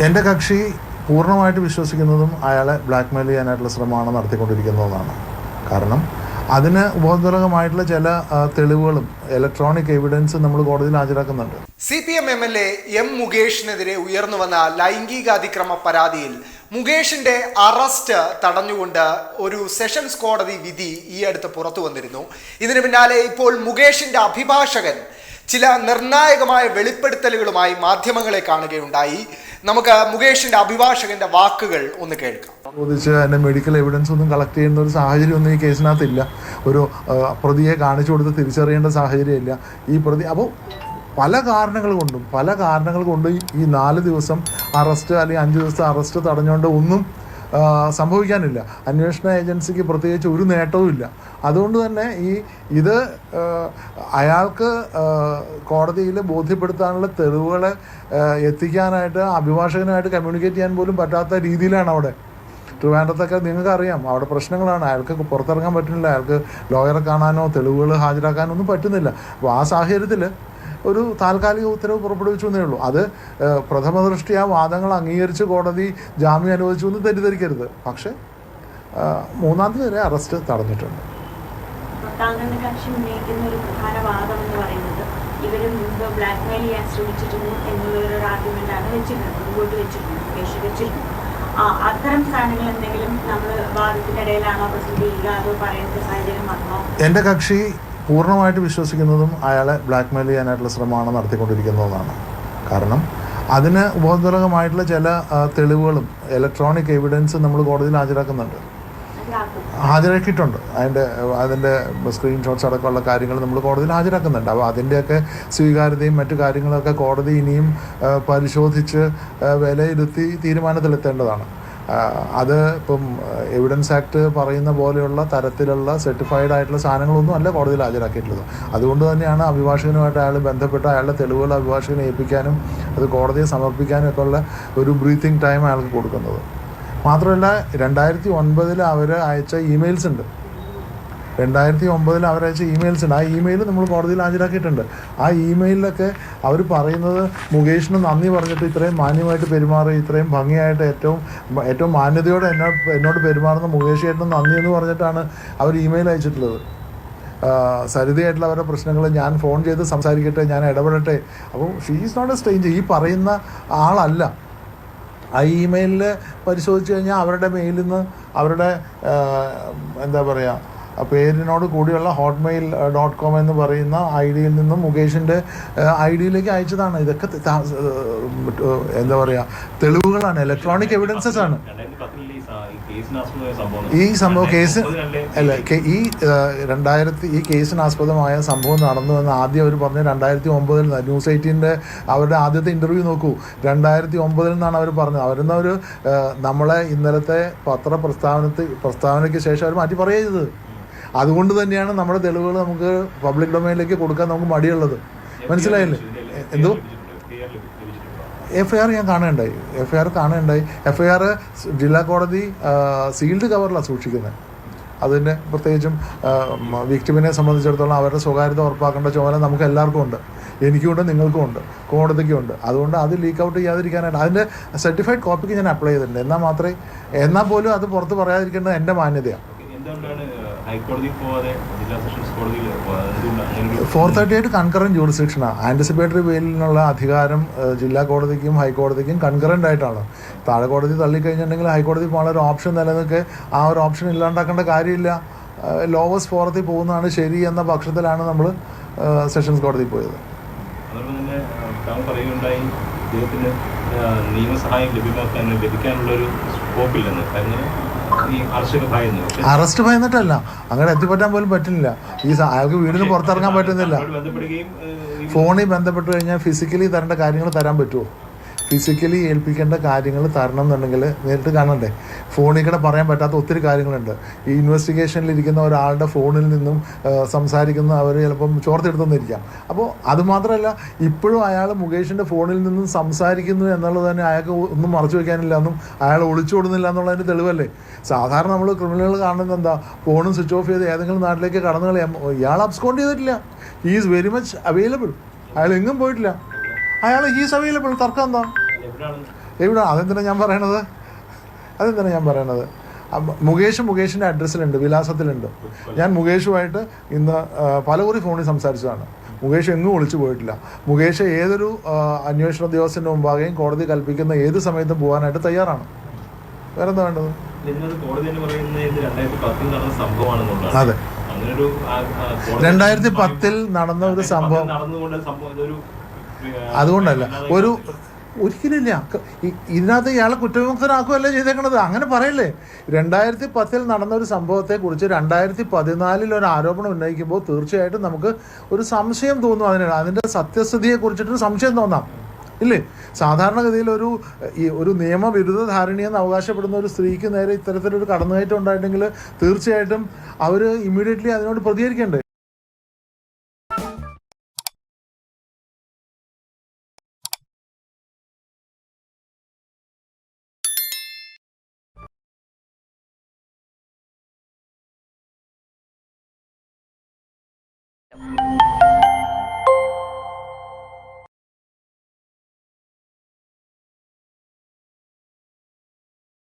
എൻ്റെ കക്ഷി പൂർണ്ണമായിട്ട് വിശ്വസിക്കുന്നതും അയാളെ ബ്ലാക്ക്മെയിൽ ചെയ്യാനായിട്ടുള്ള ശ്രമമാണ് നടത്തിക്കൊണ്ടിരിക്കുന്നതെന്നാണ്. കാരണം അതിന് ഉപോദ്ബലകമായിട്ടുള്ള ചില തെളിവുകളും ഇലക്ട്രോണിക് എവിഡൻസ് നമ്മൾ കോടതിയിൽ ഹാജരാക്കുന്നുണ്ട്. CPM MLA M മുകേഷിനെതിരെ ഉയർന്നു വന്ന ലൈംഗികാതിക്രമ പരാതിയിൽ മുകേഷിന്റെ അറസ്റ്റ് തടഞ്ഞുകൊണ്ട് ഒരു സെഷൻസ് കോടതി വിധി ഈ അടുത്ത് പുറത്തു വന്നിരുന്നു. ഇതിന് പിന്നാലെ ഇപ്പോൾ മുകേഷിന്റെ അഭിഭാഷകൻ ചില നിർണായകമായ വെളിപ്പെടുത്തലുകളുമായി മാധ്യമങ്ങളെ കാണുകയുണ്ടായി. നമുക്ക് മുകേഷിന്റെ അഭിഭാഷകന്റെ വാക്കുകൾ ഒന്ന് കേൾക്കാം. ചോദിച്ച് അതിൻ്റെ മെഡിക്കൽ എവിഡൻസ് ഒന്നും കളക്ട് ചെയ്യുന്ന ഒരു സാഹചര്യം ഒന്നും ഈ കേസിനകത്തില്ല. ഒരു പ്രതിയെ കാണിച്ചു കൊടുത്ത് തിരിച്ചറിയേണ്ട സാഹചര്യമില്ല ഈ പ്രതി. അപ്പോൾ പല കാരണങ്ങൾ കൊണ്ടും ഈ 4 ദിവസം അറസ്റ്റ് അല്ലെങ്കിൽ 5 ദിവസത്തെ അറസ്റ്റ് തടഞ്ഞുകൊണ്ട് ഒന്നും സംഭവിക്കാനില്ല. അന്വേഷണ ഏജൻസിക്ക് പ്രത്യേകിച്ച് ഒരു നേട്ടവും ഇല്ല. അതുകൊണ്ട് തന്നെ ഇത് അയാൾക്ക് കോടതിയിൽ ബോധ്യപ്പെടുത്താനുള്ള തെളിവുകളെ എത്തിക്കാനായിട്ട് അഭിഭാഷകനായിട്ട് കമ്മ്യൂണിക്കേറ്റ് ചെയ്യാൻ പോലും പറ്റാത്ത രീതിയിലാണ് അവിടെ. ട്രിവാൻഡ്രത്തൊക്കെ നിങ്ങൾക്ക് അറിയാം, അവിടെ പ്രശ്നങ്ങളാണ്. അയാൾക്ക് പുറത്തിറങ്ങാൻ പറ്റുന്നില്ല, അയാൾക്ക് ലോയറെ കാണാനോ തെളിവുകൾ ഹാജരാക്കാനോ ഒന്നും പറ്റുന്നില്ല. അപ്പോൾ ആ സാഹചര്യത്തിൽ ഒരു താൽക്കാലിക ഉത്തരവ് പുറപ്പെടുവിച്ചു എന്നേ ഉള്ളൂ. അത് പ്രഥമ ദൃഷ്ടിയ വാദങ്ങൾ അംഗീകരിച്ച് കോടതി ജാമ്യം അനുവദിച്ചു എന്ന് തെറ്റിദ്ധരിക്കരുത്. പക്ഷേ 3-ാം തീയതി വരെ അറസ്റ്റ് തടഞ്ഞിട്ടുണ്ട്. താങ്കളുടെ കക്ഷി ഉന്നയിക്കുന്ന ഒരു പ്രധാന വാദം എന്ന് പറയുന്നത് ഇവർ മുൻപ് ബ്ലാക്ക്മെയിൽ ചെയ്യാൻ ശ്രമിച്ചിരുന്നു എന്നുള്ളൊരു ആർഗ്യുമെന്റാണ് മുൻപോട്ട് വെച്ചിരുന്നത്. അത്തരം സ്ഥാനങ്ങൾ എന്തെങ്കിലും നമ്മൾ വാദത്തിനിടയിലാണോ പ്രസിദ്ധ ചെയ്യുക, അതോ പറയേണ്ട സാഹചര്യം വന്നോ? എൻ്റെ കക്ഷി പൂർണ്ണമായിട്ട് വിശ്വസിക്കുന്നതും അയാളെ ബ്ലാക്ക്മെയിൽ ചെയ്യാനായിട്ടുള്ള ശ്രമമാണ് നടത്തിക്കൊണ്ടിരിക്കുന്നതെന്നാണ്. കാരണം അതിന് ഉപോദ്ബലകമായിട്ടുള്ള ചില തെളിവുകളും ഇലക്ട്രോണിക് എവിഡൻസ് നമ്മൾ കോടതിയിൽ ഹാജരാക്കിയിട്ടുണ്ട്. അതിൻ്റെ സ്ക്രീൻഷോട്ട്സ് അടക്കമുള്ള കാര്യങ്ങൾ നമ്മൾ കോടതിയിൽ ഹാജരാക്കുന്നുണ്ട്. അപ്പോൾ അതിൻ്റെയൊക്കെ സ്വീകാര്യതയും മറ്റു കാര്യങ്ങളൊക്കെ കോടതി ഇനിയും പരിശോധിച്ച് വിലയിരുത്തി തീരുമാനത്തിലെത്തേണ്ടതാണ്. അത് ഇപ്പം എവിഡൻസ് ആക്ട് പറയുന്ന പോലെയുള്ള തരത്തിലുള്ള സർട്ടിഫൈഡ് ആയിട്ടുള്ള സാധനങ്ങളൊന്നും അല്ല കോടതിയിൽ ഹാജരാക്കിയിട്ടുള്ളത്. അതുകൊണ്ട് തന്നെയാണ് അഭിഭാഷകനുമായിട്ട് അയാൾ ബന്ധപ്പെട്ട് അയാളുടെ തെളിവുകൾ അഭിഭാഷകനെ ഏൽപ്പിക്കാനും അത് കോടതിയെ സമർപ്പിക്കാനും ഒക്കെ ഉള്ള ഒരു ബ്രീത്തിങ് ടൈം അയാൾക്ക് കൊടുക്കുന്നത്. മാത്രമല്ല 2009 അവർ അയച്ച ഇമെയിൽസ് ഉണ്ട്. 2009 അവരയച്ച ഇമെയിൽസ് ഉണ്ട്. ആ ഇമെയിൽ നമ്മൾ കോടതിയിൽ ഹാജരാക്കിയിട്ടുണ്ട്. ആ ഇമെയിലിലൊക്കെ അവർ പറയുന്നത് മുകേഷിന് നന്ദി പറഞ്ഞിട്ട് ഇത്രയും മാന്യമായിട്ട് പെരുമാറി, ഇത്രയും ഭംഗിയായിട്ട് ഏറ്റവും മാന്യതയോടെ എന്നോട് പെരുമാറുന്ന മുകേഷ് ചേട്ടന് നന്ദി എന്ന് പറഞ്ഞിട്ടാണ് അവർ ഇമെയിൽ അയച്ചിട്ടുള്ളത്. സരിതയായിട്ടുള്ള അവരുടെ പ്രശ്നങ്ങൾ ഞാൻ ഫോൺ ചെയ്ത് സംസാരിക്കട്ടെ, ഞാൻ ഇടപെടട്ടെ. അപ്പോൾ she is not a stranger. ഈ പറയുന്ന ആളല്ല. ആ ഇമെയിലിൽ പരിശോധിച്ച് കഴിഞ്ഞാൽ അവരുടെ മെയിലിൽ നിന്ന് അവരുടെ എന്താ പറയുക പേരിനോട് കൂടിയുള്ള hotmail.com എന്ന് പറയുന്ന ഐഡിയിൽ നിന്നും മുകേഷിൻ്റെ ഐഡിയിലേക്ക് അയച്ചതാണ്. ഇതൊക്കെ എന്താ പറയുക തെളിവുകളാണ്, ഇലക്ട്രോണിക് എവിഡൻസസ് ആണ്. ഈ സംഭവം കേസ് അല്ല, ഈ കേസിനാസ്പദമായ സംഭവം നടന്നുവെന്ന് ആദ്യം അവർ പറഞ്ഞു 2009 ന്യൂസ് 18 അവരുടെ ആദ്യത്തെ ഇൻ്റർവ്യൂ നോക്കൂ. 2009 അവർ പറഞ്ഞത്. അവരെന്നൊരു നമ്മളെ ഇന്നലത്തെ പ്രസ്താവനയ്ക്ക് ശേഷം അവർ മാറ്റി പറയരുത്. അതുകൊണ്ട് തന്നെയാണ് നമ്മുടെ തെളിവുകൾ നമുക്ക് പബ്ലിക് ഡൊമൈനിലേക്ക് കൊടുക്കാൻ നമുക്ക് മടിയുള്ളത്. മനസ്സിലായില്ലേ? എന്തോ FIR ഞാൻ കാണുകയുണ്ടായി. FIR ജില്ലാ കോടതി സീൽഡ് കവറിലാണ് സൂക്ഷിക്കുന്നത്. അതിൻ്റെ പ്രത്യേകിച്ചും വിക്ടിമിനെ സംബന്ധിച്ചിടത്തോളം അവരുടെ സ്വകാര്യത ഉറപ്പാക്കേണ്ട ചുമതല നമുക്ക് എല്ലാവർക്കും ഉണ്ട്. എനിക്കുമുണ്ട്, നിങ്ങൾക്കുമുണ്ട്, കോടതിക്കുമുണ്ട്. അതുകൊണ്ട് അത് ലീക്ക് ഔട്ട് ചെയ്യാതിരിക്കാനായിട്ട് അതിൻ്റെ സർട്ടിഫൈഡ് കോപ്പിക്ക് ഞാൻ അപ്ലൈ ചെയ്തിട്ടുണ്ട്. എന്നാൽ പോലും അത് പുറത്ത് പറയാതിരിക്കേണ്ടത് എൻ്റെ മാന്യതയാണ്. 438 കൺകറൻറ്റ് ജൂറിസ്ഡിക്ഷനാണ്. ആൻറ്റിസിപ്പേറ്ററി ബെയിലിനുള്ള അധികാരം ജില്ലാ കോടതിക്കും ഹൈക്കോടതിക്കും കൺകറൻ്റ് ആയിട്ടാണ്. താഴെ കോടതി തള്ളിക്കഴിഞ്ഞിട്ടുണ്ടെങ്കിൽ ഹൈക്കോടതി പോകാനുള്ള ഒരു ഓപ്ഷൻ നിലനിൽക്കെ ആ ഒരു ഓപ്ഷൻ ഇല്ലാണ്ടാക്കേണ്ട കാര്യമില്ല. ലോവസ്റ്റ് ഫോറത്തിൽ പോകുന്നതാണ് ശരി എന്ന പക്ഷത്തിലാണ് നമ്മൾ സെഷൻസ് കോടതിയിൽ പോയത്. നിയമസഹായം ലഭിക്കാനുള്ളൊരു സ്കോപ്പില്ലെന്ന് അറസ്റ്റ് ഭയന്നിട്ടല്ല, അങ്ങനെ എത്തിപ്പറ്റാൻ പോലും പറ്റുന്നില്ല. അയാൾക്ക് വീടിന് പുറത്തിറങ്ങാൻ പറ്റുന്നില്ല. ഫോണിൽ ബന്ധപ്പെട്ട് കഴിഞ്ഞാൽ ഫിസിക്കലി തരേണ്ട കാര്യങ്ങൾ തരാൻ പറ്റുമോ? ഫിസിക്കലി ഏൽപ്പിക്കേണ്ട കാര്യങ്ങൾ തരണം എന്നുണ്ടെങ്കിൽ നേരിട്ട് കാണണ്ടേ? ഫോണിൽ കൂടെ പറയാൻ പറ്റാത്ത ഒത്തിരി കാര്യങ്ങളുണ്ട്. ഈ ഇൻവെസ്റ്റിഗേഷനിലിരിക്കുന്ന ഒരാളുടെ ഫോണിൽ നിന്നും സംസാരിക്കുന്ന അവർ ചിലപ്പം ചോർത്തെടുത്തെന്നിരിക്കാം. അപ്പോൾ അതുമാത്രമല്ല, ഇപ്പോഴും അയാൾ മുകേഷിൻ്റെ ഫോണിൽ നിന്നും സംസാരിക്കുന്നു എന്നുള്ളത് തന്നെ അയാൾക്ക് ഒന്നും മറച്ചു വയ്ക്കാനില്ല എന്നും അയാൾ ഒളിച്ചോടുന്നില്ല എന്നുള്ളതിൻ്റെ തെളിവല്ലേ? സാധാരണ നമ്മൾ ക്രിമിനലുകൾ കാണുന്നത് എന്താ? ഫോണും സ്വിച്ച് ഓഫ് ചെയ്ത് ഏതെങ്കിലും നാട്ടിലേക്ക് കടന്നു കളയാം. ഇയാൾ അബ്സ്കോണ്ട് ചെയ്തിട്ടില്ല. He is very much available. അയാൾ എങ്ങും പോയിട്ടില്ല. അയാൾ ഹീസ് അവൈലബിൾ. തർക്കം എന്താ? എവിടെ അതെന്തിനാണ് ഞാൻ പറയണത്? മുകേഷിൻ്റെ അഡ്രസ്സിലുണ്ട്, വിലാസത്തിലുണ്ട്. ഞാൻ മുകേഷുമായിട്ട് ഇന്ന് പലകുറി ഫോണിൽ സംസാരിച്ചതാണ്. മുകേഷ് എങ്ങും ഒളിച്ചു പോയിട്ടില്ല. മുകേഷ് ഏതൊരു അന്വേഷണ ഉദ്യോഗസ്ഥൻ്റെ മുമ്പാകെയും കോടതി കൽപ്പിക്കുന്ന ഏത് സമയത്തും പോകാനായിട്ട് തയ്യാറാണ്. വേറെ എന്താ വേണ്ടത്? അതെ, 2010 നടന്ന ഒരു സംഭവം അതുകൊണ്ടല്ല, ഒരിക്കലില്ല. ഇതിനകത്ത് ഇയാളെ കുറ്റവിമുക്തനാക്കുകയല്ലേ ചെയ്തേക്കണത്. അങ്ങനെ പറയല്ലേ. 2010 നടന്ന ഒരു സംഭവത്തെക്കുറിച്ച് 2014 ഒരു ആരോപണം ഉന്നയിക്കുമ്പോൾ തീർച്ചയായിട്ടും നമുക്ക് ഒരു സംശയം തോന്നും. അതിൻ്റെ സത്യസ്ഥിതിയെക്കുറിച്ചിട്ടൊരു സംശയം തോന്നാം, ഇല്ലേ? സാധാരണഗതിയിൽ ഒരു നിയമവിരുദ്ധ ധാരണയെന്ന് അവകാശപ്പെടുന്ന ഒരു സ്ത്രീക്ക് നേരെ ഇത്തരത്തിലൊരു കടന്നുകയറ്റം ഉണ്ടായിട്ടുണ്ടെങ്കിൽ തീർച്ചയായിട്ടും അവർ ഇമ്മീഡിയറ്റ്ലി അതിനോട് പ്രതികരിക്കണ്ടേ?